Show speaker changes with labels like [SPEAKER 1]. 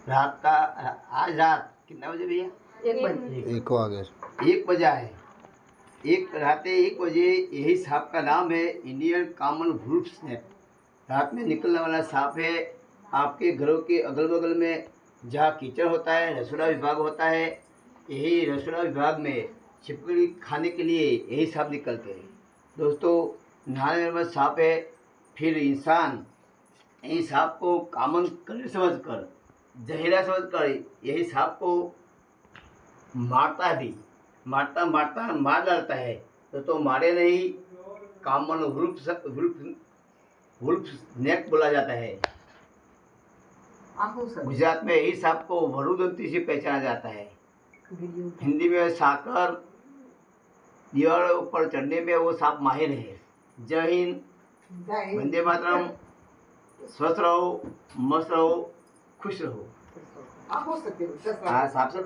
[SPEAKER 1] रात का आज रात कितना बजे भैया? 1 बजा है। रात 1 बजे यही सांप का नाम है इंडियन कॉमन वुल्फ स्नेक। रात में निकलने वाला सांप है। आपके घरों के अगल बगल में जहाँ कीचड़ होता है, रसोड़ा विभाग होता है, यही रसोड़ा विभाग में छिपकली खाने के लिए यही सांप निकलते हैं। दोस्तों, नहाने में सांप है, फिर इंसान यही सांप को कॉमन कलर समझकर, जहरीला समझकर यही सांप को मारता भी, मारता मार डालता है। तो मारे नहीं, कॉमन वुल्फ स्नेक बोला जाता है। गुजरात में यही सांप को वरुदंती से पहचाना जाता है। हिंदी में साकर दीवार ऊपर चढ़ने में वो सांप माहिर है। जय हिंद, वंदे मातरम। स्वस्थ रहो, मस्त रहो, खुश रहो। सांप से